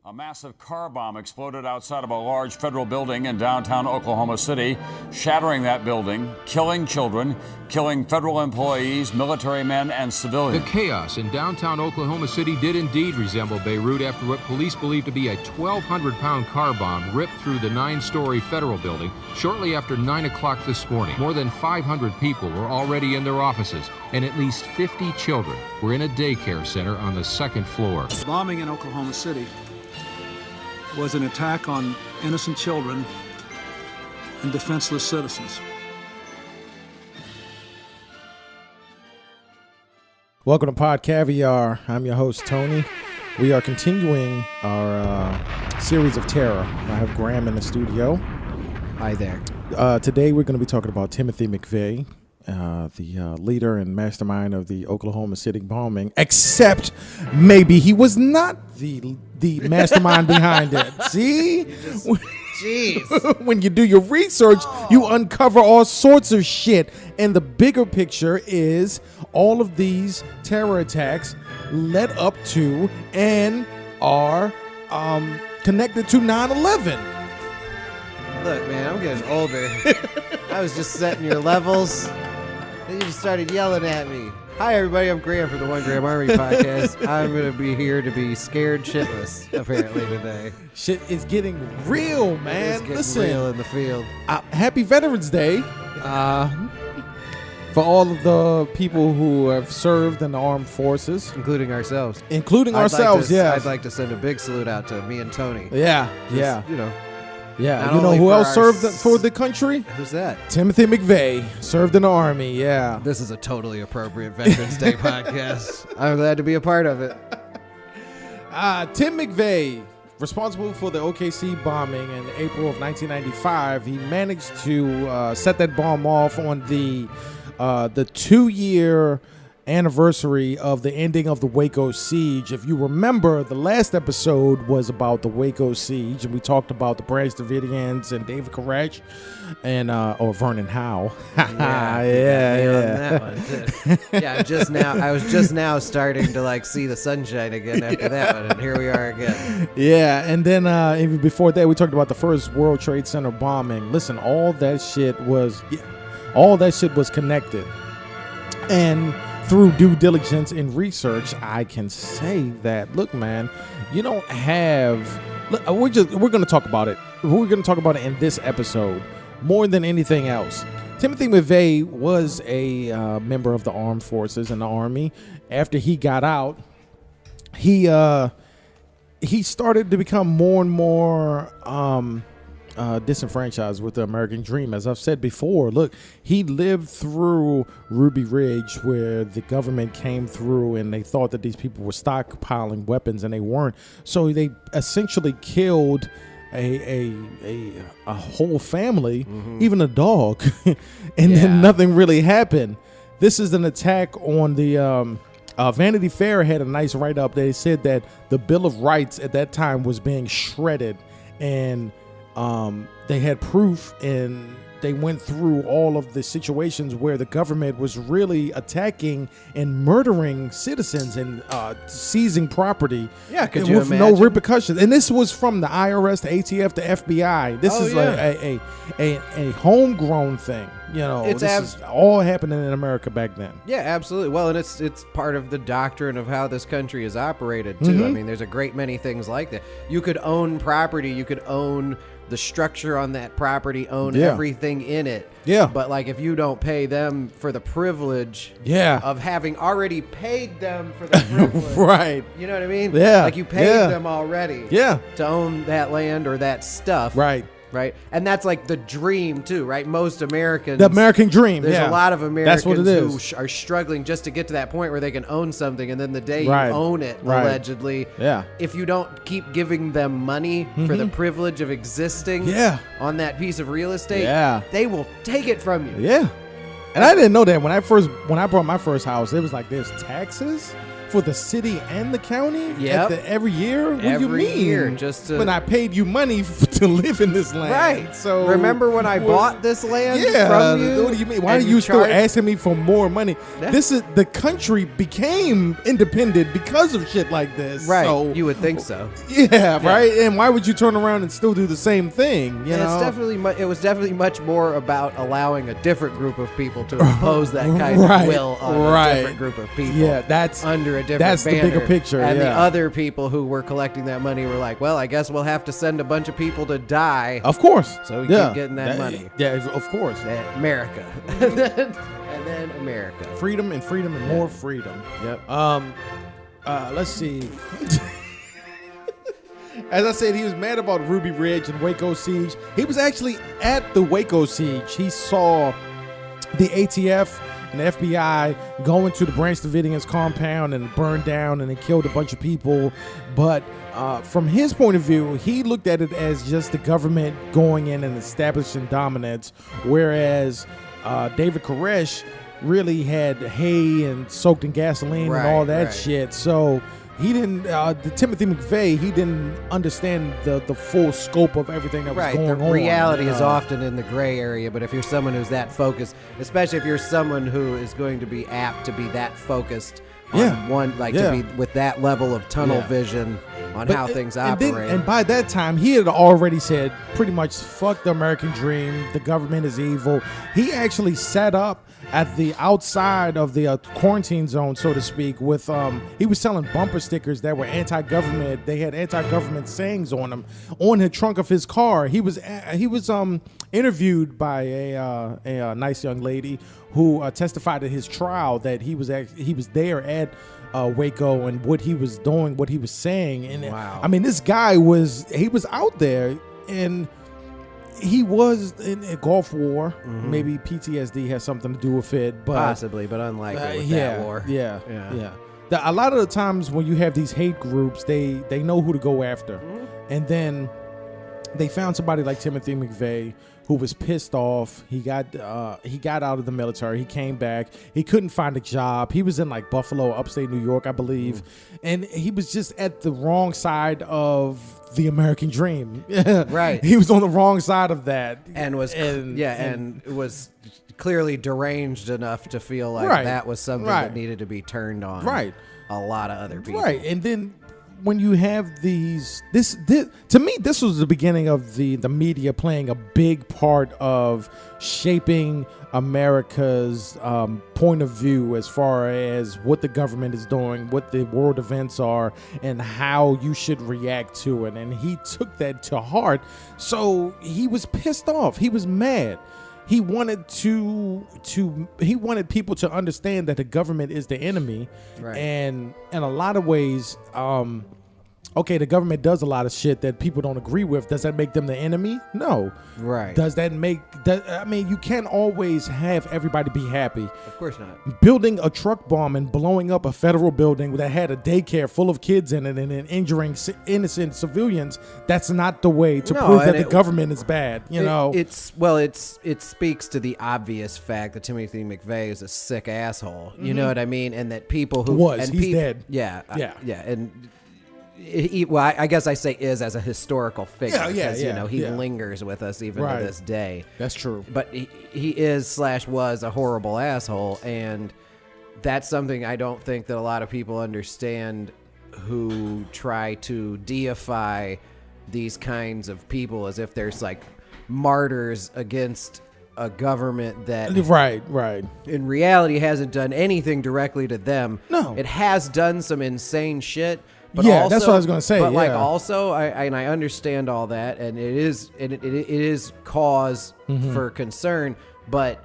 A massive car bomb exploded outside of a large federal building in downtown Oklahoma City, shattering that building, killing children, killing federal employees, military men, and civilians. The chaos in downtown Oklahoma City did indeed resemble Beirut after what police believe to be a 1,200-pound car bomb ripped through the 9-story federal building shortly after 9 o'clock this morning. More than 500 people were already in their offices, and at least 50 children were in a daycare center on the second floor. The bombing in Oklahoma City was an attack on innocent children and defenseless citizens. Welcome to Pod Caviar. I'm your host, Tony. We are continuing our series of terror. I have Graham in the studio. Hi there. Today we're going to be talking about Timothy McVeigh, the leader and mastermind of the Oklahoma City bombing, except maybe he was not the mastermind behind it. See? Jeez. When you do your research, you uncover all sorts of shit. And the bigger picture is all of these terror attacks led up to and are connected to 9/11. Look, man, I'm getting older. I was just setting your levels. Then you just started yelling at me. Hi, everybody. I'm Graham from the One Graham Army podcast. I'm going to be here to be scared shitless, apparently, today. Shit is getting real, man. It's getting Listen, real in the field. Happy Veterans Day for all of the people who have served in the armed forces. Including ourselves. I'd like to send a big salute out to me and Tony. Yeah, Just, yeah. You know. Yeah, Not you know only who for else our served for the country? Who's that? Timothy McVeigh served in the Army, yeah. This is a totally appropriate Veterans Day podcast. I'm glad to be a part of it. Tim McVeigh, responsible for the OKC bombing in April of 1995, he managed to set that bomb off on the 2-year anniversary of the ending of the Waco siege. If you remember, the last episode was about the Waco siege, and we talked about the Branch Davidians and David Koresh and or Vernon Howe. Yeah. That one too. Yeah, I was just now starting to like see the sunshine again after that one, and here we are again. Yeah, and then even before that, we talked about the first World Trade Center bombing. Listen, all that shit was connected, and through due diligence and research, I can say that, look, man, you don't have. Look, we're going to talk about it. We're going to talk about it in this episode more than anything else. Timothy McVeigh was a member of the armed forces in the Army. After he got out, he started to become more and more disenfranchised with the American dream. As I've said before, look, he lived through Ruby Ridge, where the government came through and they thought that these people were stockpiling weapons, and they weren't. So they essentially killed a whole family, even a dog, and then nothing really happened. This is an attack on the Vanity Fair had a nice write-up. They said that the Bill of Rights at that time was being shredded, and they had proof, and they went through all of the situations where the government was really attacking and murdering citizens and seizing property with no repercussions. And this was from the IRS, the ATF, the FBI. This is a homegrown thing. You know, this is all happening in America back then. Yeah, absolutely. Well, and it's part of the doctrine of how this country is operated, too. I mean, there's a great many things like that. You could own property. You could own the structure on that property, own everything in it. Yeah. But, like, if you don't pay them for the privilege of having already paid them for the privilege. Right. You know what I mean? Yeah. Like, you paid them already to own that land or that stuff. Right. Right, and that's like the dream too, right? Most Americans, the American dream. There's a lot of Americans who are struggling just to get to that point where they can own something, and then the day you own it, allegedly, if you don't keep giving them money for the privilege of existing on that piece of real estate, they will take it from you. Yeah, and I didn't know that when I bought my first house, it was like there's taxes for the city and the county Yep. every year? What do you Every mean? year, just to... When I paid you money to live in this land. Right. So remember when I bought this land from you? What do you mean? Why are And you still charged- asking me for more money? Yeah. This is the country became independent because of shit like this. Right. So, You would think so. yeah, right. And why would you turn around and still do the same thing? You And know? it was definitely much more about allowing a different group of people to impose that kind Right, of will on right. a different group of people. Yeah, that's under a different that's the banner. bigger picture. And the yeah. other people who were collecting that money were like, well, I guess we'll have to send a bunch of people to die. Of course. So we keep getting that money. Yeah, of course. America. and then America. Freedom and more freedom. Yep. Let's see. As I said, he was mad about Ruby Ridge and Waco siege. He was actually at the Waco siege. He saw the ATF and the FBI go into the Branch Davidians compound and it burned down and it killed a bunch of people. But from his point of view, he looked at it as just the government going in and establishing dominance, whereas David Koresh really had hay and soaked in gasoline and all that shit. So he didn't, Timothy McVeigh, he didn't understand the full scope of everything that was going on. The reality is often in the gray area, but if you're someone who's that focused, especially if you're someone who is going to be apt to be that focused on one, to be with that level of tunnel vision on how things operate. And by that time, he had already said pretty much, fuck the American dream, the government is evil. He actually sat up at the outside of the quarantine zone, so to speak, with he was selling bumper stickers that were anti-government. They had anti-government sayings on them on the trunk of his car. He was interviewed by a nice young lady who testified at his trial that he was there at Waco and what he was doing, what he was saying. And I mean, this guy was out there, and he was in a Gulf War. Mm-hmm. Maybe PTSD has something to do with it, but possibly, but unlikely with that war. Yeah. A lot of the times when you have these hate groups, they know who to go after, and then they found somebody like Timothy McVeigh who was pissed off. He got out of the military. He came back. He couldn't find a job. He was in like Buffalo, upstate New York, I believe, and he was just at the wrong side of the American dream. Right. He was on the wrong side of that, and was clearly deranged enough to feel like that was something that needed to be turned on. Right. A lot of other people. Right, and then when you have this to me, this was the beginning of the media playing a big part of shaping America's point of view as far as what the government is doing, what the world events are, and how you should react to it. And he took that to heart. So he was pissed off. He was mad. He wanted people to understand that the government is the enemy, and in a lot of ways, okay, the government does a lot of shit that people don't agree with. Does that make them the enemy? No. Right. Does that make? I mean, you can't always have everybody be happy. Of course not. Building a truck bomb and blowing up a federal building that had a daycare full of kids in it and then injuring innocent civilians, that's not the way to prove that the government is bad. It speaks to the obvious fact that Timothy McVeigh is a sick asshole. You know what I mean? And that people who he's dead. Yeah. And I guess I say is as a historical figure because he lingers with us even to this day. That's true. But he was a horrible asshole, and that's something I don't think that a lot of people understand who try to deify these kinds of people as if there's like martyrs against a government that in reality hasn't done anything directly to them. No. It has done some insane shit. But that's what I was gonna say. But I understand all that, and it is cause for concern. But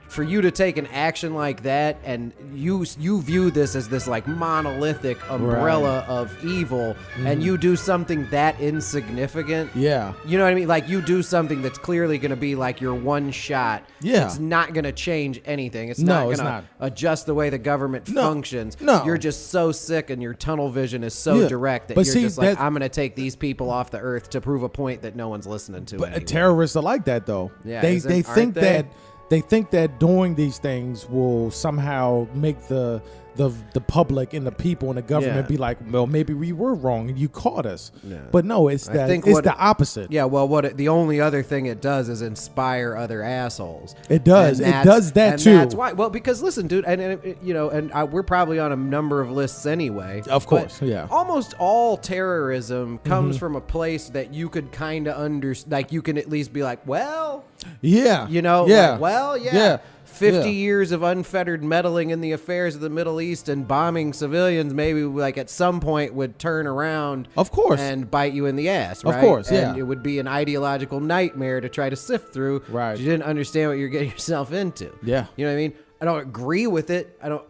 for you to take an action like that, and you view this as this like monolithic umbrella of evil, and you do something that insignificant. Yeah, you know what I mean. Like you do something that's clearly going to be like your one shot. Yeah, it's not going to change anything. It's not going to adjust the way the government functions. No, you're just so sick, and your tunnel vision is so direct that you're just like, I'm going to take these people off the earth to prove a point that no one's listening to. But terrorists are like that, though. Yeah, they think that. They think that doing these things will somehow make the the public and the people and the government be like, well, maybe we were wrong and you caught us. Yeah. But no, it's the opposite. Yeah, well, the only other thing it does is inspire other assholes. It does. It does that too. That's why. Well, because listen, dude, we're probably on a number of lists anyway. Of course, yeah. Almost all terrorism comes from a place that you could kind of like you can at least be like, well, yeah, like, well, yeah. 50 years of unfettered meddling in the affairs of the Middle East and bombing civilians maybe like at some point would turn around, of course, and bite you in the ass, right? Of course, yeah. And it would be an ideological nightmare to try to sift through. Right. You didn't understand what you're getting yourself into. Yeah. You know what I mean? I don't agree with it. You don't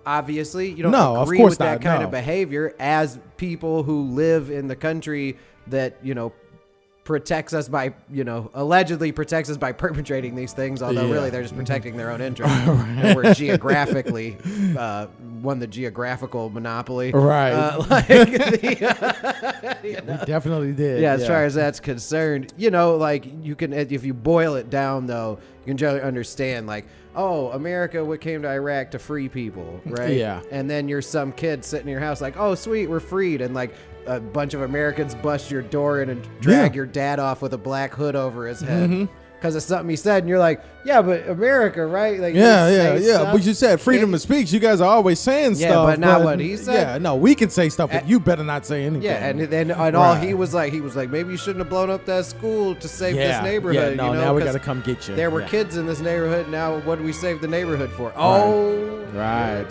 of agree course with that not, kind of behavior as people who live in the country that, protects us by, allegedly protects us by perpetrating these things, although really they're just protecting their own interests. And we're geographically won the geographical monopoly. Right. We definitely did. Yeah, as far as that's concerned, like you can, if you boil it down though, you can generally understand like, oh, America came to Iraq to free people, right? Yeah. And then you're some kid sitting in your house like, oh, sweet, we're freed. And like a bunch of Americans bust your door in and drag your dad off with a black hood over his head because of something he said. And you're like, yeah, but America, right? Like, yeah. But you said freedom of speech. You guys are always saying stuff. Yeah, but not what he said. Yeah, no, we can say stuff, but you better not say anything. Yeah, and all he was like, maybe you shouldn't have blown up that school to save this neighborhood. Yeah, now we got to come get you. There were kids in this neighborhood. Now what do we save the neighborhood for? Oh, right.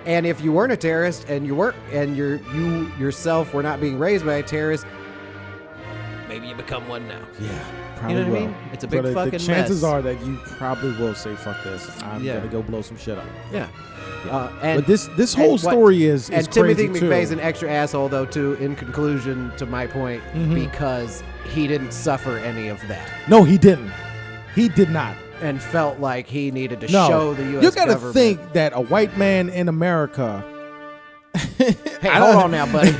And if you weren't a terrorist and you yourself were not being raised by a terrorist, maybe you become one now. Yeah, probably. You know what I mean? It's a big fucking mess. The chances are that you probably will say, "Fuck this! I'm gonna go blow some shit up." Yeah. But this whole story is and crazy Timothy McVeigh's an extra asshole though too. In conclusion, to my point, because he didn't suffer any of that. No, he didn't. He did not. And felt like he needed to show the U.S. You got to government. think that a white man in America. Hey, hold on now, buddy.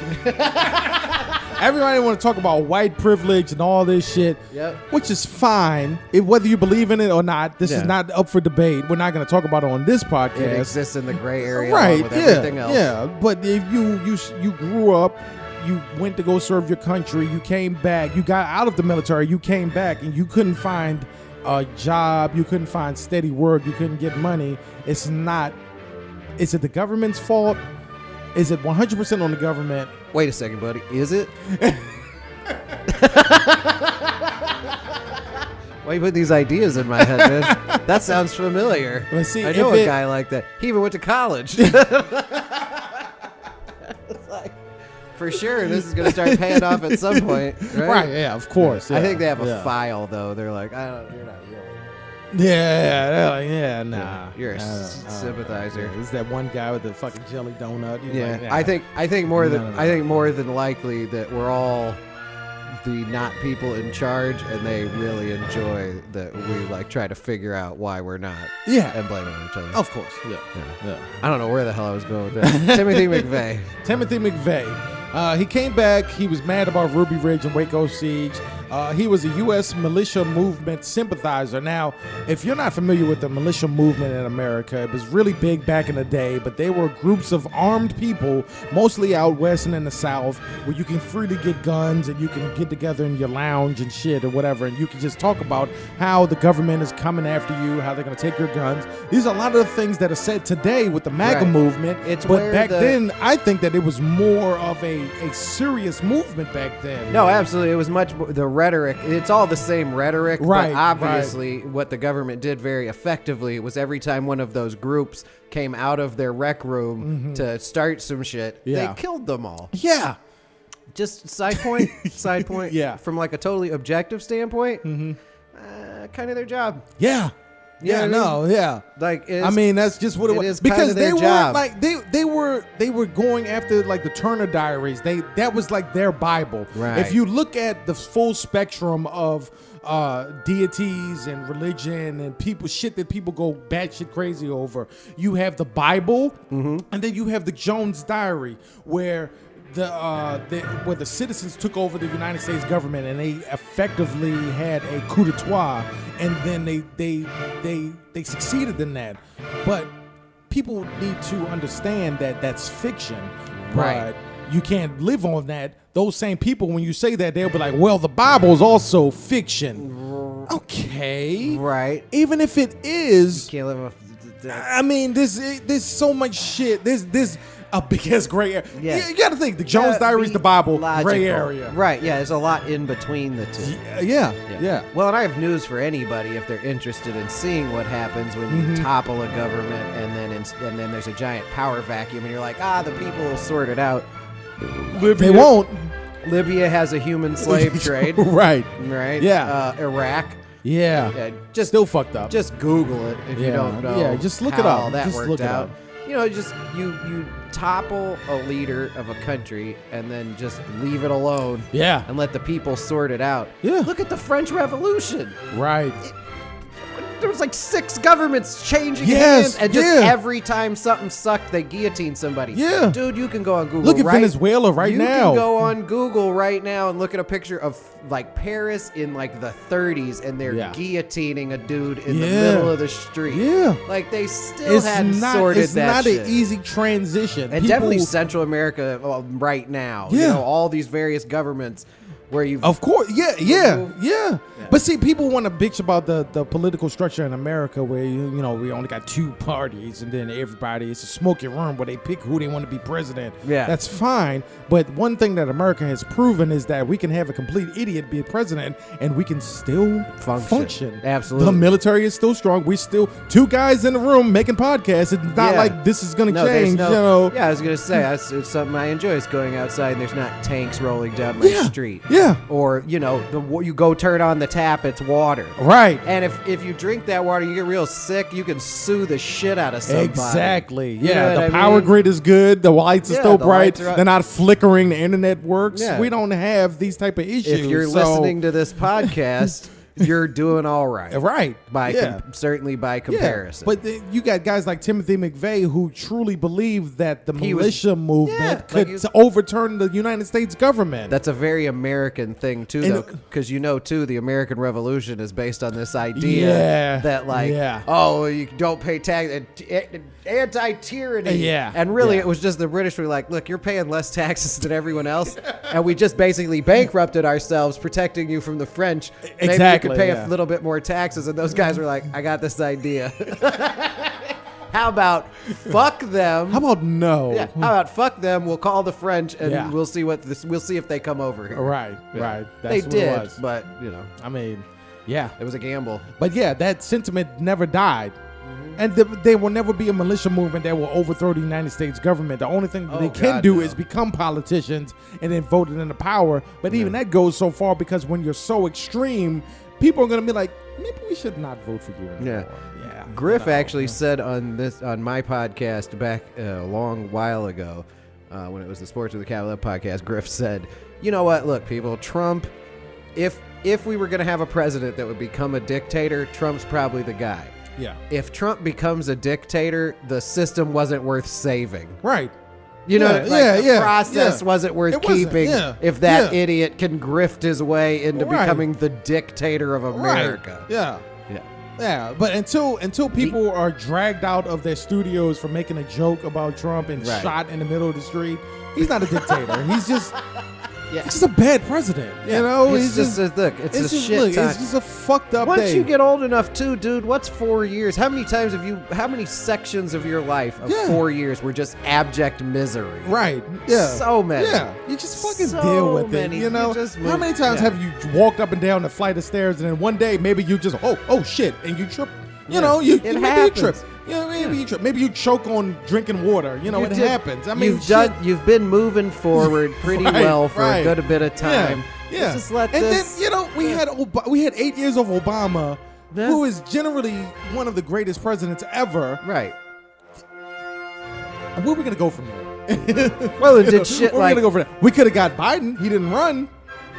Everybody want to talk about white privilege and all this shit, which is fine. Whether you believe in it or not, this is not up for debate. We're not going to talk about it on this podcast. It exists in the gray area, right? With everything else. Yeah. But if you grew up, you went to go serve your country, you came back, you got out of the military, you came back, and you couldn't find a job, you couldn't find steady work, you couldn't get money. Is it the government's fault? Is it 100% on the government? Wait a second, buddy. Is it? Why you put these ideas in my head, man? That sounds familiar. Let's see, I know a guy like that. He even went to college. It's like, for sure, this is going to start paying off at some point, right? Right, yeah, of course. Yeah. I think they have a file, though. They're like, you're not really. Yeah, they're like, nah. You're a sympathizer. Is that one guy with the fucking jelly donut? Yeah, like, I think more than likely that we're all the not people in charge, and they really enjoy that we like try to figure out why we're not. Yeah, and blame it on each other. Of course. Yeah. I don't know where the hell I was going with that. Timothy McVeigh. Timothy McVeigh. He came back. He was mad about Ruby Ridge and Waco siege. He was a U.S. militia movement sympathizer. Now, if you're not familiar with the militia movement in America, it was really big back in the day, but they were groups of armed people, mostly out west and in the south, where you can freely get guns and you can get together in your lounge and shit or whatever, and you can just talk about how the government is coming after you, how they're going to take your guns. These are a lot of the things that are said today with the MAGA movement, but back then, I think that it was more of a serious movement back then. No, absolutely. It was much the rhetoric. It's all the same rhetoric, right? But obviously, what the government did very effectively was every time one of those groups came out of their rec room to start some shit, they killed them all. Yeah. Just side point. Yeah. From like a totally objective standpoint, kind of their job. Yeah. Yeah, no, yeah. Like, I mean, that's just what it was. Because they weren't like they were going after like the Turner Diaries. That was like their Bible. Right. If you look at the full spectrum of deities and religion and shit that people go batshit crazy over, you have the Bible, and then you have the Jones Diary, where where the citizens took over the United States government and they effectively had a coup d'etat, and then they succeeded in that. But people need to understand that that's fiction, Right. but you can't live on that. Those same people, when you say that, they'll be like, well, the Bible's also fiction. Okay. Right. Even if it is, Can't live off. I mean, there's so much shit. There's a big ass gray area. Yeah. You got to think the Jones Diaries, the Bible, Logical. gray area. Right. Yeah. There's a lot in between the two. Yeah. Well, and I have news for anybody if they're interested in seeing what happens when you topple a government and then there's a giant power vacuum and you're like, the people will sort it out. They won't. Libya has a human slave trade. Right. Right. Yeah. Iraq. Yeah. Just Still fucked up. Just Google it if you don't know. Yeah, just look how it up. All that Just worked look it out. up. Just you topple a leader of a country and then just leave it alone. Yeah. And let the people sort it out. Yeah. Look at the French Revolution. Right. There was like 6 governments changing Yes, hands, and just yeah. every time something sucked, they guillotine somebody. Yeah. Dude, you can go on Google. Look at right, Venezuela right you now. You can go on Google right now and look at a picture of like Paris in like the 30s, and they're guillotining a dude in the middle of the street. Yeah. Like they still hadn't sorted it's that not shit. an easy transition. And definitely Central America right now. Yeah. You know, all these various governments where you've... Of course, yeah. But see, people want to bitch about the political structure in America where, we only got 2 parties and then everybody, it's a smoky room where they pick who they want to be president. Yeah. That's fine. But one thing that America has proven is that we can have a complete idiot be president and we can still function. Absolutely. The military is still strong. We still 2 guys in the room making podcasts. It's not like this is going to change. Yeah, I was going to say, it's something I enjoy is going outside and there's not tanks rolling down my street. Yeah. Or, you go turn on the tap, it's water. Right. And if you drink that water, you get real sick, you can sue the shit out of somebody. Exactly. You know Yeah. what The I power mean? grid is good. The lights are still the bright. lights are- They're not flickering. The internet works. Yeah. We don't have these type of issues. If you're listening to this podcast, you're doing all right. Right. Certainly by comparison. But you got guys like Timothy McVeigh who truly believe that the He was- militia movement like could overturn the United States government. That's a very American thing, too, though, because too, the American Revolution is based on this idea that, you don't pay tax, anti-tyranny. Yeah. And really, it was just the British were like, look, you're paying less taxes than everyone else, and we just basically bankrupted ourselves, protecting you from the French. Maybe you could pay a little bit more taxes, and those guys were like, I got this idea. How about fuck them? How about no? Yeah. How about fuck them? We'll call the French and we'll see if they come over here. Right. That's they what did, it was. but I mean, yeah, it was a gamble. But that sentiment never died. And there will never be a militia movement that will overthrow the United States government. The only thing that they can do is become politicians and then vote it into power. But even that goes so far because when you're so extreme, people are going to be like, maybe we should not vote for you anymore. Yeah. Griff actually said on my podcast back a long while ago, when it was the Sports with the Capital F podcast, Griff said, you know what? Look, people, Trump, if we were going to have a president that would become a dictator, Trump's probably the guy. Yeah. If Trump becomes a dictator, the system wasn't worth saving. Right. You know, the process wasn't worth keeping if that idiot can grift his way into becoming the dictator of America. Right. Yeah, but until people are dragged out of their studios for making a joke about Trump and shot in the middle of the street, he's not a dictator. He's just he's just a bad president. You know, it's just a shit time. It's just a fucked up Once day. you get old enough too, dude, what's 4 years? How many sections of your life of 4 years were just abject misery? Right. Yeah. So many. Yeah. You just fucking So deal with many. it. You know? You just How many times have you walked up and down the flight of stairs and then one day maybe you just oh shit and you trip. You know, you trip. You know, maybe you trip. Maybe you choke on drinking water. You know, it happens. I mean, you've been moving forward pretty well for a good bit of time. Yeah. Let's just let and this. then, you know, we had 8 years of Obama, who is generally one of the greatest presidents ever. Right. And where are we gonna go from there? Well, it did shit we're like. gonna go for that. We could have got Biden. He didn't run.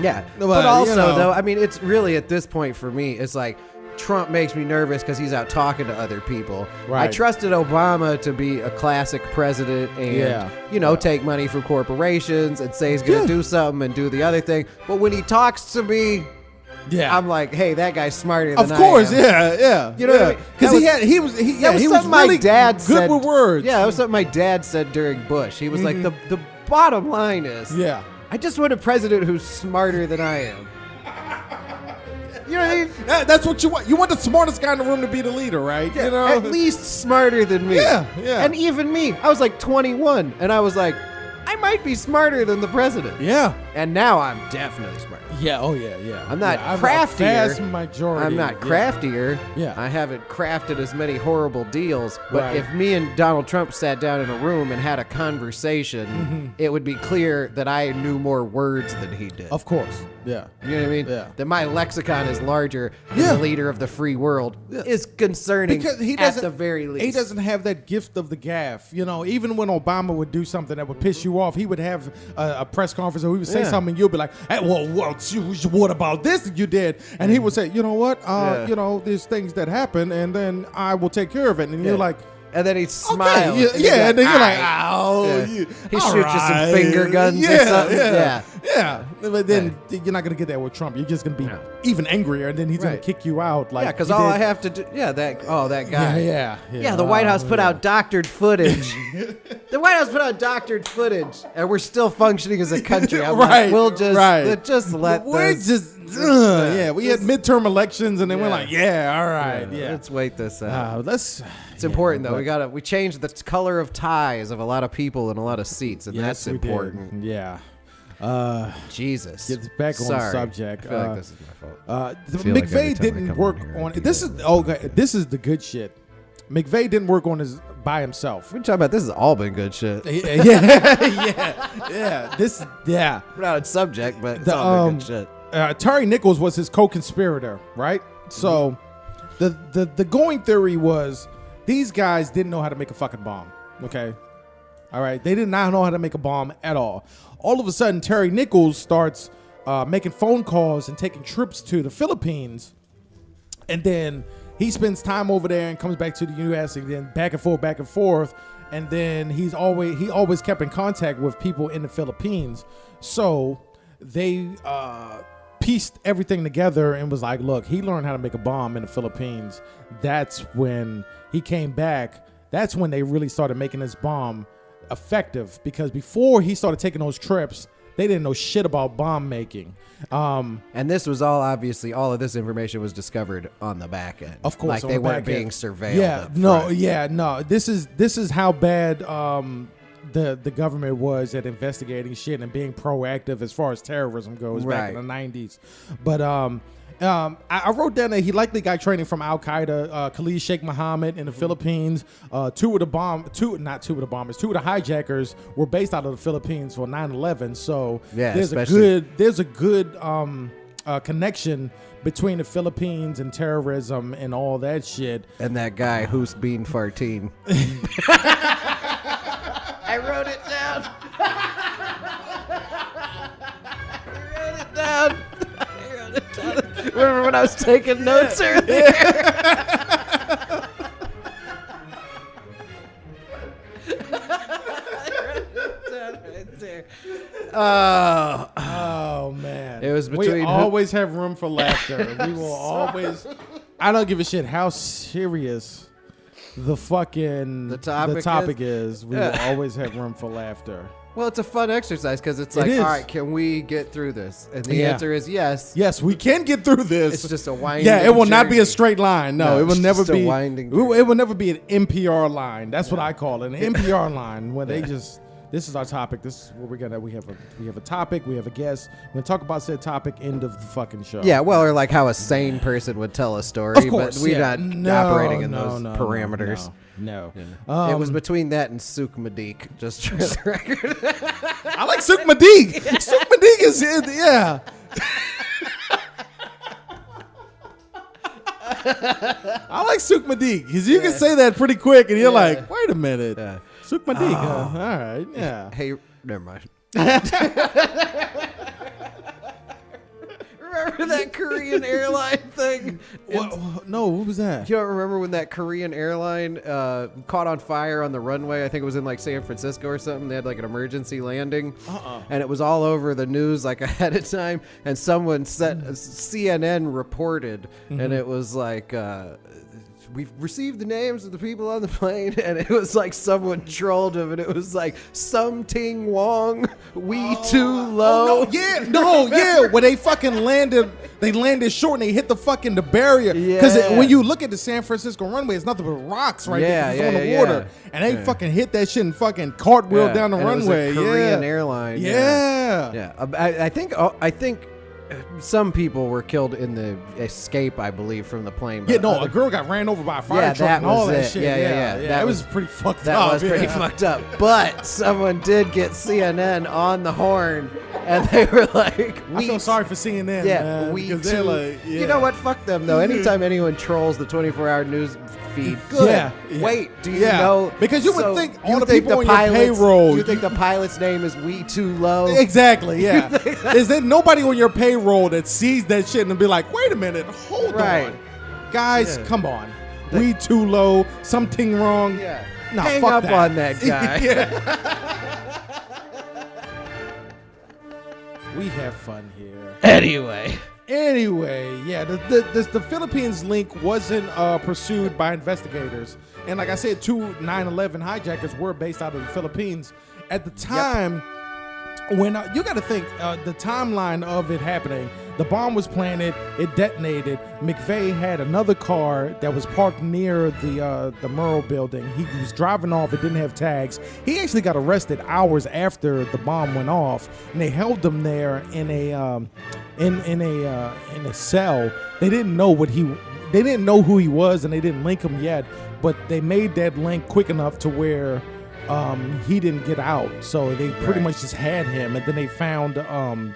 Yeah. But, But also, you know. though, I mean, it's really at this point for me, it's like Trump makes me nervous because he's out talking to other people. Right. I trusted Obama to be a classic president and, take money from corporations and say he's going to do something and do the other thing. But when he talks to me, Yeah. I'm like, hey, that guy's smarter than I am. Of course, yeah. You know what I mean? Because That he was was something really my dad good said. with words. Yeah, that was something my dad said during Bush. He was like, the bottom line is, Yeah. I just want a president who's smarter than I am. You know what I mean? That's what you want. You want the smartest guy in the room to be the leader, right? Yeah, you know? at least smarter than me. Yeah. And even me. I was like 21, and I was like, I might be smarter than the president. Yeah. And now I'm definitely smarter. Yeah. Oh, yeah. I'm not I'm a craftier. vast majority. I'm not craftier. Yeah. I haven't crafted as many horrible deals. But Right. if me and Donald Trump sat down in a room and had a conversation, it would be clear that I knew more words than he did. Of course. Yeah. You know what I mean? Yeah. That my lexicon is larger than Yeah. the leader of the free world is concerning Because he at doesn't, the very least. he doesn't have that gift of the gaffe. You know, even when Obama would do something that would piss you off, he would have a press conference or he would say Yeah. something and you'll be like, hey, well, what about this that you did? And he would say, you know what? Yeah. You know, there's things that happen and then I will take care of it. And you're like, and then he'd smile. yeah, and then you're like, "All oh, right." you, He all shoots you some right. finger guns or something. Yeah. But then you're not gonna get that with Trump. You're just gonna be even angrier, and then he's gonna Right. kick you out. Like, Yeah, because he all did. I have to do, that guy. Yeah, The White House put out doctored footage. The White House put out doctored footage, and we're still functioning as a country. I'm Right, like, we'll just let We're this. just we had midterm elections, and then we're like, all right, Let's wait this out. It's important though. We changed the color of ties of a lot of people and a lot of seats, and that's important. Yeah. Jesus. Get back on the subject. I feel like this is my fault. feel like every McVeigh time I didn't come work on here, I on do this. This is the good shit. McVeigh didn't work on his by himself. We're talking about this has all been good shit. Yeah. We're not on subject, but it's all been good shit. Terry Nichols was his co-conspirator, right? So the going theory was these guys didn't know how to make a fucking bomb. Okay. All right. They did not know how to make a bomb at all. All of a sudden, Terry Nichols starts making phone calls and taking trips to the Philippines. And then he spends time over there and comes back to the U.S. and then back and forth. And then he always kept in contact with people in the Philippines. So they pieced everything together and was like, look, he learned how to make a bomb in the Philippines. That's when he came back. That's when they really started making this bomb effective, because before he started taking those trips, they didn't know shit about bomb making. And this was all obviously all of this information was discovered on the back end. Of course, like they weren't being surveilled. No. This is how bad the government was at investigating shit and being proactive as far as terrorism goes back in the 90s. But I wrote down that he likely got training from Al Qaeda, Khalid Sheikh Mohammed in the Philippines. Two of the hijackers were based out of the Philippines for 9/11. So there's a good connection between the Philippines and terrorism and all that shit. And that guy who's being fartine. I wrote it down. Remember when I was taking notes earlier? Oh man! It was we between always have room for laughter. We will always. I don't give a shit how serious the topic is. We will always have room for laughter. Well, it's a fun exercise because it's like, all right, can we get through this? And the answer is yes. Yes, we can get through this. It's just a winding. Yeah, it will not be journey. a straight line. No, it will never just a be. winding It will never be an NPR line. That's what I call it, an NPR line, where they just. This is our topic. This is what we're gonna. We have a topic. We have a guest. We're gonna talk about said topic. End of the fucking show. Yeah, well, or like how a sane person would tell a story. Of course, but we're not operating in those parameters. No. It was between that and Souk Madik. Just for the record. I like Souk Madik. Souk Madik is yeah. I like Souk Madik because you can say that pretty quick, and you're like, wait a minute. Yeah. Souk Madik. All right. Yeah. Hey, never mind. remember that Korean airline thing? No, what was that? You don't remember when that Korean airline caught on fire on the runway? I think it was in like San Francisco or something. They had like an emergency landing, and it was all over the news like ahead of time. And someone said CNN reported, and it was like. We've received the names of the people on the plane, and it was like someone trolled him, and it was like something Wong, we too low. Where they fucking landed, they landed short and they hit the fucking the barrier. Because when you look at the San Francisco runway, it's nothing but rocks right there. It's on the water, and they fucking hit that shit and fucking cartwheel down the runway. It was a Korean airline. Yeah. I think. Some people were killed in the escape, I believe, from the plane. A girl got ran over by a fire truck and all that shit. Yeah. That was pretty fucked up. That was pretty fucked up. But someone did get CNN on the horn, and they were like, I feel sorry for CNN. Yeah, man, You know what? Fuck them, though. Anytime anyone trolls the 24-hour news feed, good. Yeah. Wait, do you know? Because you would think all the people on your payroll. You think the pilot's name is We Too Low? Exactly, yeah. Is there nobody on your payroll that sees that shit and be like, wait a minute, hold on. Guys, come on. We too low, something wrong. Yeah. Nah, hang fuck up that. on that guy. We have fun here. Anyway, yeah, the Philippines link wasn't pursued by investigators. And like I said, 2 9/11 hijackers were based out of the Philippines. At the time, when you got to think the timeline of it happening, the bomb was planted, it detonated. McVeigh had another car that was parked near the Murrah Building. He was driving off. It didn't have tags. He actually got arrested hours after the bomb went off, and they held him there in a cell. They didn't know they didn't know who he was, and they didn't link him yet. But they made that link quick enough to where he didn't get out, so they pretty much just had him, and then they found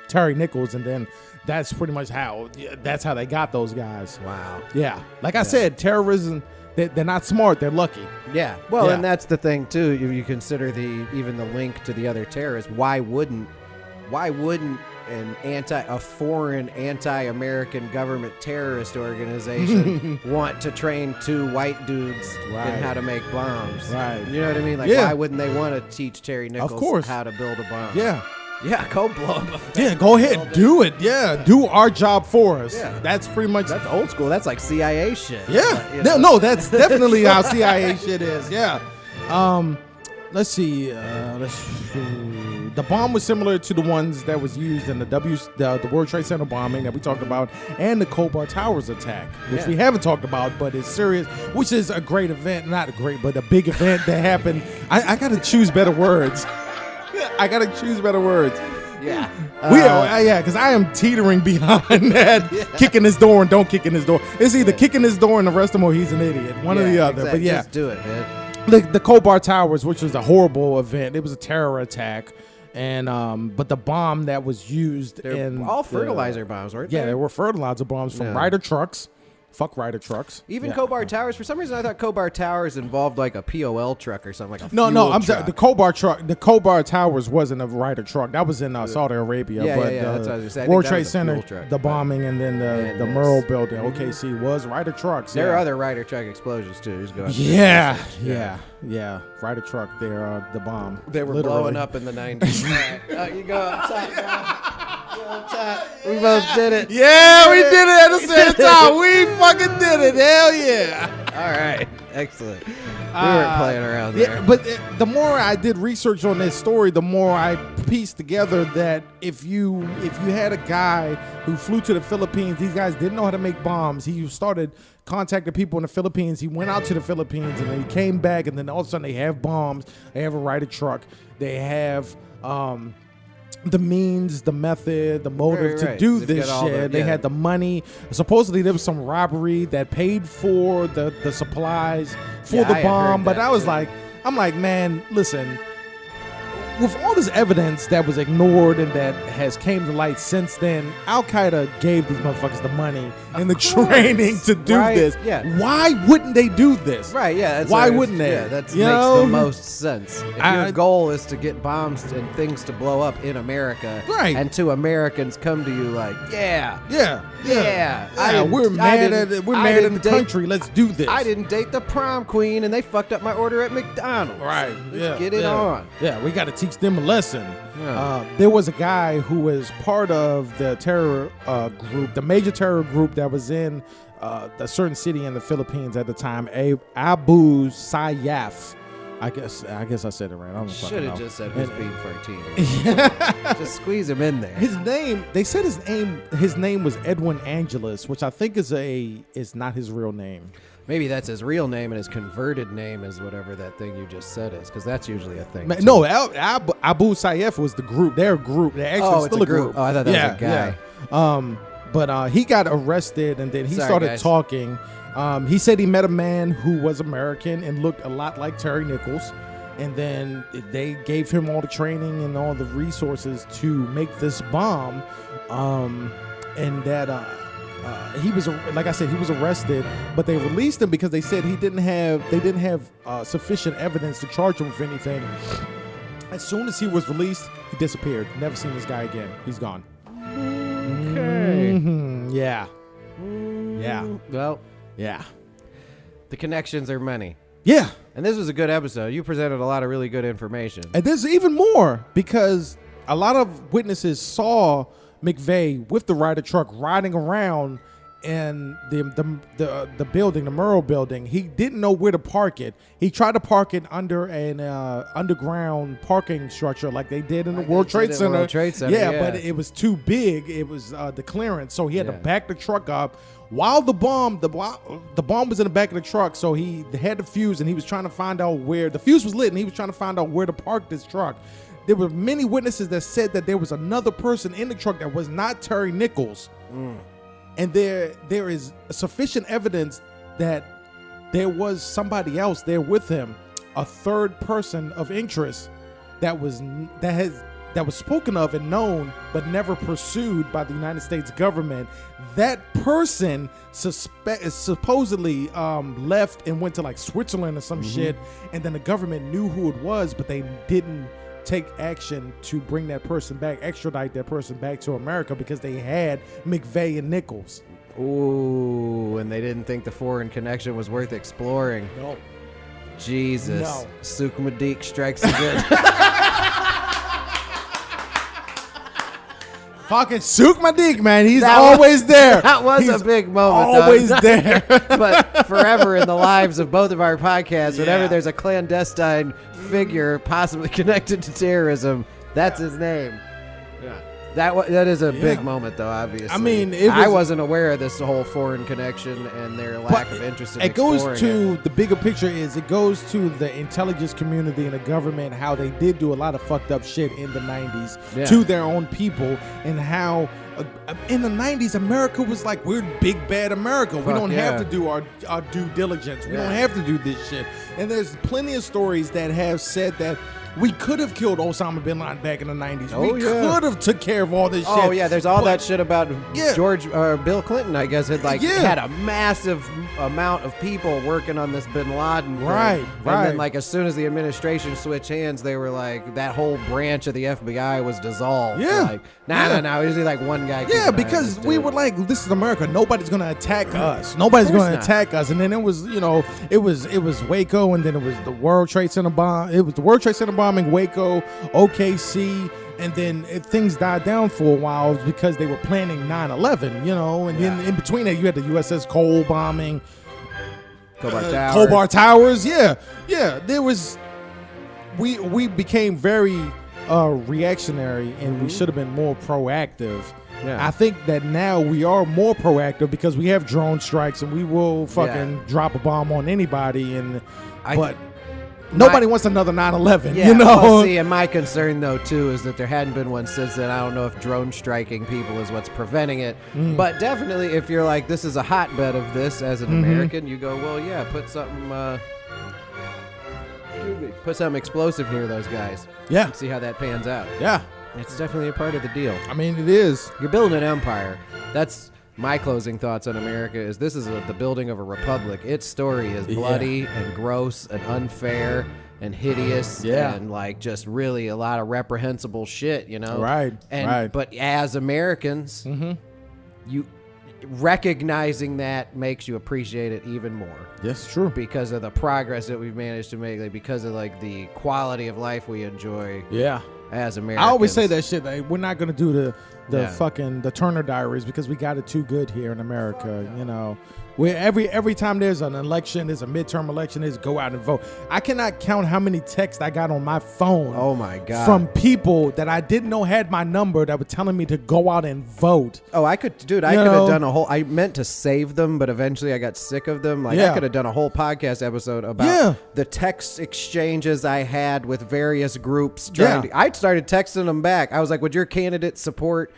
Terry Nichols, and then that's pretty much how they got those guys. Wow. Yeah, like I said, terrorism. They're not smart. They're lucky. Yeah. Well, and that's the thing too. If you consider even the link to the other terrorists, why wouldn't a foreign anti-American government terrorist organization want to train 2 white dudes in how to make bombs? Right. You know what I mean? Like, why wouldn't they want to teach Terry Nichols how to build a bomb? Yeah. Yeah, go blow up a Yeah, go ahead. Do it. Yeah, do our job for us. Yeah. That's pretty much... That's old school. That's like CIA shit. Yeah. No, that's definitely how CIA shit is. Yeah. Let's see. The bomb was similar to the ones that was used in the World Trade Center bombing that we talked about, and the Khobar Towers attack, which we haven't talked about, but it's serious. Which is a great event, not a great, but a big event that happened. I got to choose better words. Yeah. Because I am teetering behind that. Kicking his door and don't kick in his door. It's either kicking his door and the rest of him, or he's an idiot. One or the other. Exactly. But yeah, just do it, man. The Khobar Towers, which was a horrible event. It was a terror attack. And but the bomb that was used in all fertilizer bombs, weren't they? Yeah, they were fertilizer bombs from Ryder trucks. Fuck Ryder trucks. Even Khobar Towers. For some reason, I thought Khobar Towers involved like a POL truck or something, like a No, I'm truck. sorry. The Khobar truck. The Khobar Towers wasn't a Ryder truck. That was in Saudi Arabia. Yeah, but that's what I was gonna say. World Trade Center, the bombing, and then the Murrah Building, OKC, was Ryder trucks. There are other Ryder truck explosions too. Just go yeah. Ryder truck. They're the bomb. They were blowing up in the 90s. You go up top, we both did it. Yeah, we did it at the same time. We fucking did it. Hell yeah. All right. Excellent. We weren't playing around there. Yeah, but the more I did research on this story, the more I pieced together that if you had a guy who flew to the Philippines, these guys didn't know how to make bombs. He started contacting people in the Philippines. He went out to the Philippines, and then he came back, and then all of a sudden they have bombs. They have a Ryder truck. They have the means, the method, the motive to do this shit. They had the money. Supposedly there was some robbery that paid for the supplies for the bomb. But I was like, I'm like, man, listen, with all this evidence that was ignored and that has came to light since then, Al-Qaeda gave these motherfuckers the money and the training to do this. Yeah. Why wouldn't they do this? Right, yeah. Why wouldn't they? Yeah, that makes the most sense. If your goal is to get bombs and things to blow up in America, right, and two Americans come to you like, yeah, we're mad at the country. Let's do this. I didn't date the prom queen, and they fucked up my order at McDonald's. Right. Let's get it on. Yeah, we got to teach them a lesson. Yeah. There was a guy who was part of the terror group, the major terror group that was in a certain city in the Philippines at the time, Abu Sayyaf. I guess I said it right. I don't Should have just said who's being 13. Just squeeze him in there. His name, they said his name was Edwin Angelus, which I think is not his real name. Maybe that's his real name and his converted name is whatever that thing you just said is, because that's usually a thing. No, Abu Sayyaf was the group. Their group. They're actually still a group. Oh, I thought that was a guy. Yeah. But he got arrested and then he started talking. He said he met a man who was American and looked a lot like Terry Nichols. And then they gave him all the training and all the resources to make this bomb. And that he was, like I said, he was arrested, but they released him because they said they didn't have sufficient evidence to charge him with anything. As soon as he was released, he disappeared. Never seen this guy again. He's gone. Okay. Mm-hmm. Yeah. Yeah. Well, yeah. The connections are many. Yeah. And this was a good episode. You presented a lot of really good information. And there's even more because a lot of witnesses saw McVeigh with the Ryder truck riding around in the building, the Murrah Building. He didn't know where to park it. He tried to park it under an underground parking structure like they did in the World Trade Center. Yeah, but it was too big. It was the clearance, so he had to back the truck up. While the bomb was in the back of the truck, so he had the fuse and he was trying to find out where the fuse was lit, and he was trying to find out where to park this truck. There were many witnesses that said that there was another person in the truck that was not Terry Nichols. And there is sufficient evidence that there was somebody else there with him, a third person of interest that was spoken of and known but never pursued by the United States government. That person supposedly left and went to like Switzerland or some shit, and then the government knew who it was, but they didn't take action to bring that person back, extradite that person back to America because they had McVeigh and Nichols. Ooh, and they didn't think the foreign connection was worth exploring. No. Jesus. No. Sukmadik strikes again. Fucking Sook my dick, man. He's always there. That was a big moment. Always there. But forever in the lives of both of our podcasts, whenever there's a clandestine figure possibly connected to terrorism, that's his name. Yeah. That is a big moment, though, obviously. I mean, I wasn't aware of this whole foreign connection and their lack of interest in exploring it. Goes to the bigger picture it goes to the intelligence community and the government, how they did do a lot of fucked up shit in the 90s to their own people, and how in the 90s, America was like, we're big bad America. We don't have to do our due diligence. We don't have to do this shit. And there's plenty of stories that have said that we could have killed Osama bin Laden back in the 90s. We could have took care of all this shit. Oh, yeah, there's all that shit about Bill Clinton, I guess, had a massive amount of people working on this bin Laden thing. Right. And then, like, as soon as the administration switched hands, they were like, that whole branch of the FBI was dissolved. Yeah. Like, no, usually like one guy. Yeah, because we were like, this is America. Nobody's going to attack us. Nobody's going to attack us. And then it was, it was Waco, and then it was the World Trade Center bomb. It was the World Trade Center bombing, Waco, OKC, and then things died down for a while because they were planning 9/11, and then in between that you had the USS Cole bombing, Khobar Towers. There was we became very reactionary, and we should have been more proactive. I think that now we are more proactive because we have drone strikes and we will fucking drop a bomb on anybody, but nobody wants another 9/11, Well, see, and my concern, though, too, is that there hadn't been one since then. I don't know if drone striking people is what's preventing it. But definitely, if you're like, this is a hotbed of this as an American, you go, well, put something... put something explosive near those guys. Yeah. And see how that pans out. Yeah. It's definitely a part of the deal. I mean, it is. You're building an empire. That's my closing thoughts on America. Is this is the building of a republic. Its story is bloody and gross and unfair and hideous and like just really a lot of reprehensible shit, you know? Right. But as Americans, you recognizing that makes you appreciate it even more. Yes, true. Because of the progress that we've managed to make, like because of like the quality of life we enjoy. Yeah. As Americans. I always say that shit. Like, we're not gonna do the fucking the Turner Diaries because we got it too good here in America. You know, where every time there's an election, there's a midterm election, is go out and vote. I cannot count how many texts I got on my phone. Oh my god! From people that I didn't know had my number that were telling me to go out and vote. Oh, I could have done a whole. I meant to save them, but eventually I got sick of them. Like I could have done a whole podcast episode about the text exchanges I had with various groups. I started texting them back. I was like, "Would your candidate support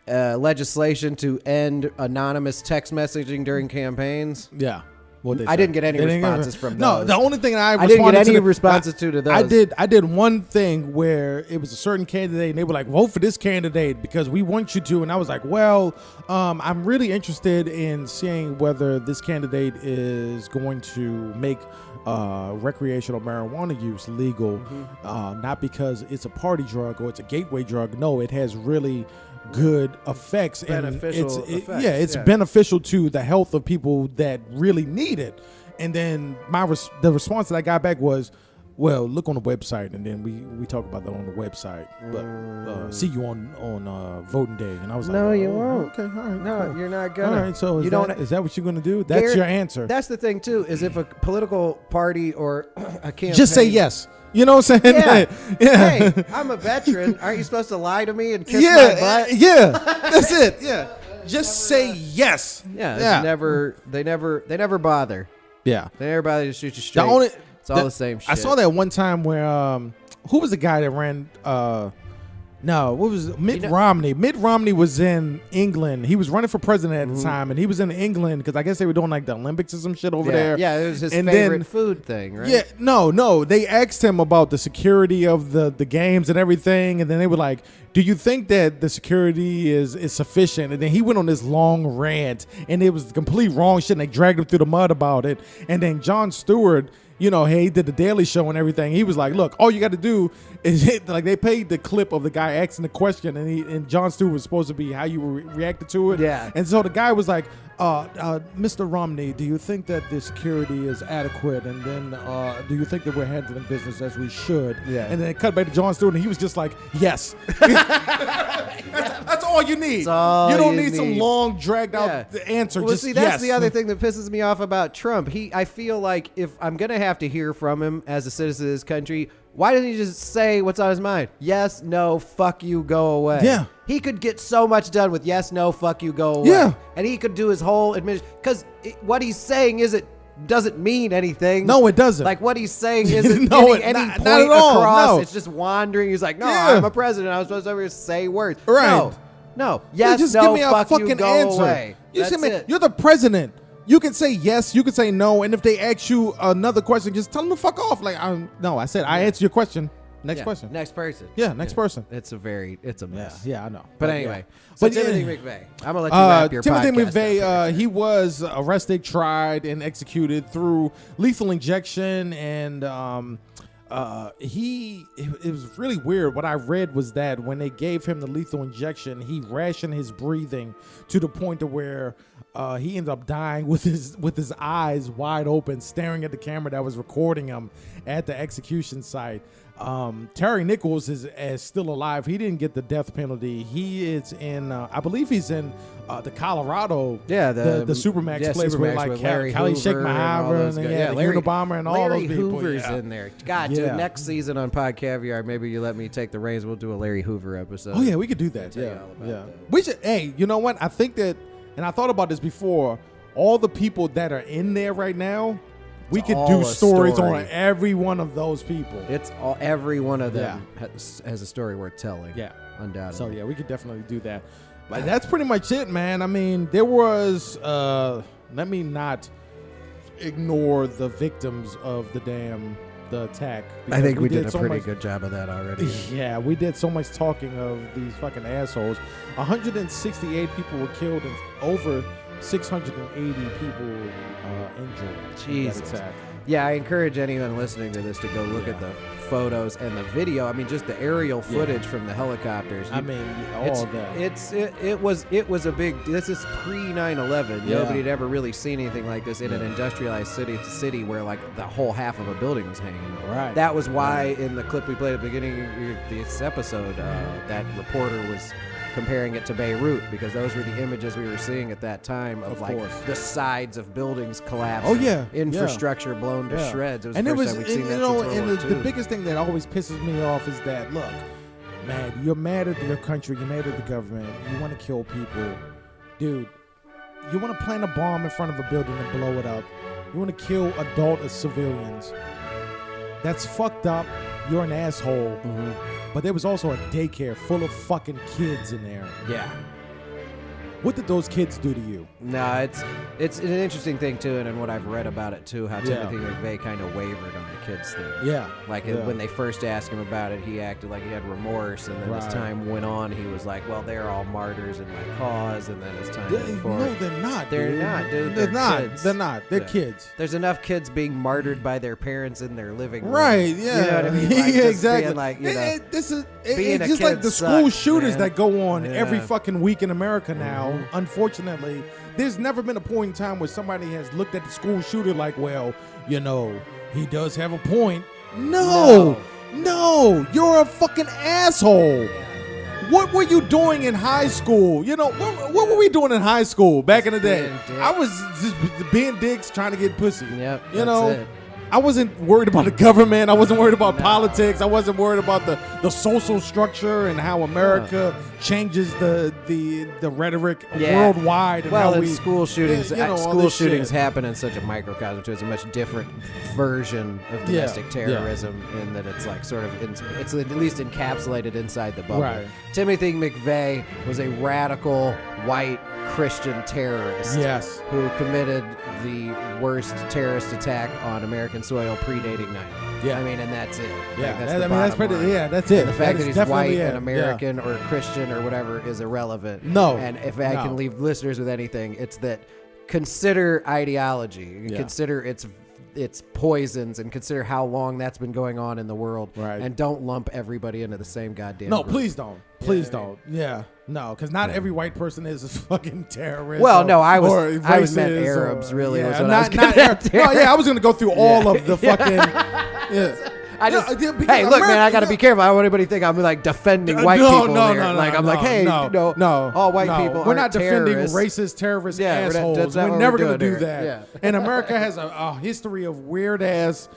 legislation to end anonymous text messaging during campaigns?" Yeah. I didn't get any responses from those. No, the only thing I didn't get any responses to those. I did one thing where it was a certain candidate and they were like, vote for this candidate because we want you to. And I was like, well, I'm really interested in seeing whether this candidate is going to make recreational marijuana use legal, not because it's a party drug or it's a gateway drug. No, it has really good effects. Beneficial effects. It's beneficial to the health of people that really need it. And then the response that I got back was, well, look on the website, and then we talk about that on the website. But see you on voting day. And I was like, no, you won't. Okay, all right. No, cool. you're not gonna. All right, so is that what you're gonna do? That's Garrett, your answer. That's the thing too. Is if a political party or a campaign, just say yes. You know what I'm saying? Yeah. Hey, I'm a veteran. Aren't you supposed to lie to me and kiss my butt? Yeah, that's it. Yeah, just say yes. Yeah. They never bother. Yeah, they never bother to shoot you straight. It's all the same shit. I saw that one time where who was the guy that ran? Mitt Romney. Mitt Romney was in England. He was running for president at the time, and he was in England because I guess they were doing like the Olympics or some shit over there. Yeah, it was his favorite food thing, right? Yeah, no. They asked him about the security of the games and everything, and then they were like, "Do you think that the security is sufficient?" And then he went on this long rant, and it was the complete wrong shit. And they dragged him through the mud about it. And then Jon Stewart, you know, he did the Daily Show and everything. He was like, look, all you got to do is hit, like, they played the clip of the guy asking the question, and Jon Stewart was supposed to be how you reacted to it. Yeah. And so the guy was like, Mr. Romney, do you think that the security is adequate? And then do you think that we're handling business as we should? Yeah. And then it cut back to Jon Stewart, and he was just like, yes. That's all you need. You don't need some long, dragged out answer. Well, just see, that's yes. the other thing that pisses me off about Trump. I feel like if I'm going to have to hear from him as a citizen of this country, why doesn't he just say what's on his mind? Yes, no, fuck you, go away. Yeah. He could get so much done with yes, no, fuck you, go away. Yeah. And he could do his whole admission. Because what he's saying doesn't mean anything. No, it doesn't. Like what he's saying isn't No, getting any not point at all. across. No. It's just wandering. He's like, no, Yeah. I'm a president. I was supposed to over here say words. Right. No. Yes, just no, give me a fuck fucking you, go answer. away. That's it. You're the president. You can say yes, you can say no, and if they ask you another question, just tell them to fuck off. Like, I said I answered your question. Next question. Next person. Yeah, next person. It's a mess. Yeah, I know. But anyway, But Timothy McVeigh. I'm gonna let you wrap your Timothy podcast McVeigh, he was arrested, tried, and executed through lethal injection, and it was really weird. What I read was that when they gave him the lethal injection, he rationed his breathing to the point to where he ended up dying with his eyes wide open, staring at the camera that was recording him at the execution site. Terry Nichols is still alive. He didn't get the death penalty. He is in, I believe he's in the Colorado, the Supermax place Supermax where like with Larry Kelly Hoover Shake and all Mahaver those and guys. the Larry Unabomber and all those people. Hoover's in there. God, dude, Yeah. next season on Pod Caviar, maybe you let me take the reins. We'll do a Larry Hoover episode. Oh yeah, we could do that. Tell you Yeah, all about yeah. that. We should. Hey, you know what? I think that, and I thought about this before. All the people that are in there right now, we could all do a stories story. on every one of those people. It's every one of them has a story worth telling. Yeah, undoubtedly. so yeah, we could definitely do that. But that's pretty much it, man. I mean, there was. Let me not ignore the victims of the damn the attack. I think we did a so pretty much, good job of that already. Yeah, we did so much talking of these fucking assholes. 168 people were killed and over 680 people injured. Jesus. In that attack. Yeah, I encourage anyone listening to this to go look at the photos and the video. I mean, just the aerial footage from the helicopters. I mean, all of that. It was a big. This is pre 9/11. Nobody had ever really seen anything like this in an industrialized city. It's a city where like the whole half of a building was hanging. Right. That was why in the clip we played at the beginning of this episode, that reporter was comparing it to Beirut, because those were the images we were seeing at that time of like course. the sides of buildings collapsing. Oh yeah, infrastructure blown to shreds. It was and the it first was, time we'd seen and, that you know, since World and War the II. biggest thing that always pisses me off is that, look, man, you're mad at your country, you're mad at the government, you want to kill people, dude. You want to plant a bomb in front of a building and blow it up. You want to kill adult civilians. That's fucked up. You're an asshole. Mm-hmm. But there was also a daycare full of fucking kids in there. Yeah. What did those kids do to you? No, it's an interesting thing too, and what I've read about it too, how Yeah. Timothy McVeigh kind of wavered on the kids thing. Yeah. Like when they first asked him about it, he acted like he had remorse, and then as Right. time went on, he was like, "Well, they're all martyrs in my cause." And then as time went No, forward, they're not. They're dude. not, dude. They're They're not. kids. They're not. They're Yeah. kids. there's enough kids being martyred by their parents in their living room. Right, yeah. You know what I mean? Like, yeah, just exactly. being like, you know, being it's a just like kid the school sucks, shooters man. that go on every Yeah. fucking week in America now. Unfortunately, there's never been a point in time where somebody has looked at the school shooter like, well, you know, he does have a point. No, you're a fucking asshole. What were you doing in high school? You know, what were we doing in high school back in the day? being dicks. I was just being dicks trying to get pussy. Yep, You that's know, it. I wasn't worried about the government. I wasn't worried about politics. I wasn't worried about the social structure and how America changes the rhetoric worldwide. And Well, how and we, school shootings, you know, all school this shootings shit. happen in such a microcosm too. It's a much different version of domestic terrorism in that it's like sort of it's at least encapsulated inside the bubble. Right. Timothy McVeigh was a radical white Christian terrorist. Yes. Who committed the worst terrorist attack on American soil predating 9/11. Yeah. I mean, and that's it. Yeah, Like, that's I the mean, that's bottom pretty. line. Yeah, that's it. And the fact that is he's definitely white it. and American or Christian or whatever is irrelevant. No. And if I No. can leave listeners with anything, it's that consider ideology, Yeah. consider its poisons, and consider how long that's been going on in the world. Right. And don't lump everybody into the same goddamn No, group. please don't. Please don't. Yeah. No, because not every white person is a fucking terrorist. Well, or- no, I was or meant racist Arabs. or- Really, yeah, was what not, I was not getting Arab- at there. No, yeah, I was going to go through all of the fucking. Yeah. I just, Yeah, because hey, look, man, I America- got to be careful. I don't want anybody to think I'm like defending white no, people. no, here. no, like no, I'm like, hey, no, no, all white no. people. We're not aren't defending terrorists. racist, terrorist Yeah, assholes. that's not We're what never we're going to doing do here. that. Yeah. And America has a history of weird ass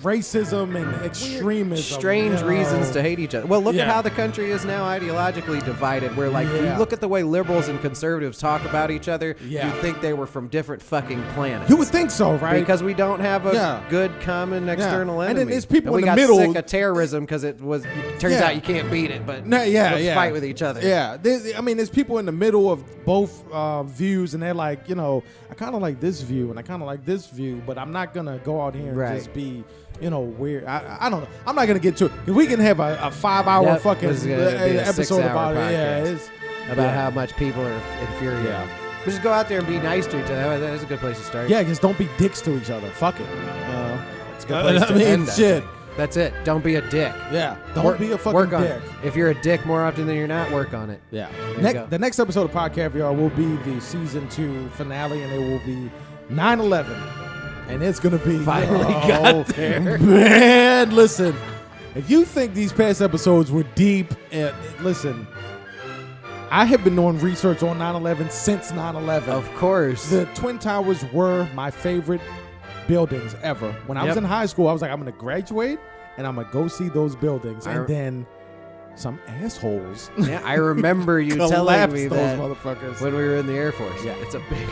racism and extremism. Strange you know. reasons to hate each other. Well, look at Yeah. how the country is now ideologically divided. Where like you Yeah. look at the way liberals and conservatives talk about each other, Yeah. you'd think they were from different fucking planets. You would think so, right? Because we don't have a Yeah. good common external And enemy. then there's people we in the got middle- sick of terrorism because it turns Yeah. out you can't beat it, but No, let's fight with each other. Yeah, I mean, there's people in the middle of both views, and they're like, you know, I kind of like this view, and I kind of like this view, but I'm not gonna go out here and Right. just be, you know, weird. I don't know. I'm not gonna get to it because we can have a 5-hour Yep, fucking this is gonna be a episode 6-hour about it. Yeah, podcast. it's About how much people are infuriated. Yeah. We just go out there and be nice to each other. That's a good place to start. yeah, just don't be dicks to each other. Fuck it. It's a good place to I mean, end that shit. thing. That's it. Don't be a dick. Yeah, don't Work- be a fucking work on dick. it. If you're a dick more often than you're not, work on it. Yeah. There you go. The next episode of Pod Caviar will be the season 2 finale, and it will be 9/11. And it's going to be... Finally got there. Man, listen. If you think these past episodes were deep, listen, I have been doing research on 9/11 since 9/11. Of course. The Twin Towers were my favorite buildings ever. When I was Yep. in high school, I was like, I'm going to graduate, and I'm going to go see those buildings. And then some assholes... Yeah, I remember you telling collapse me those that motherfuckers. when we were in the Air Force. Yeah. It's a big,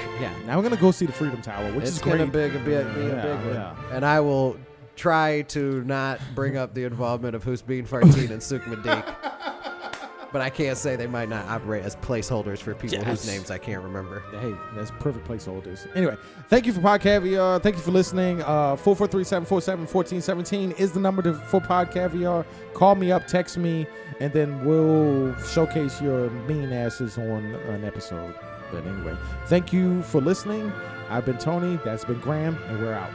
Now we're gonna go see the Freedom Tower, which it's is great. gonna be a big one. yeah. And I will try to not bring up the involvement of Hussein Fartin and Sukh Madik. But I can't say they might not operate as placeholders for people whose names I can't remember. Hey, that's perfect placeholders. Anyway, thank you for Pod Caviar. Thank you for listening. 443-747-1417 is the number for Pod Caviar. Call me up, text me, and then we'll showcase your mean asses on an episode. But anyway, thank you for listening. I've been Tony. That's been Graham, and we're out.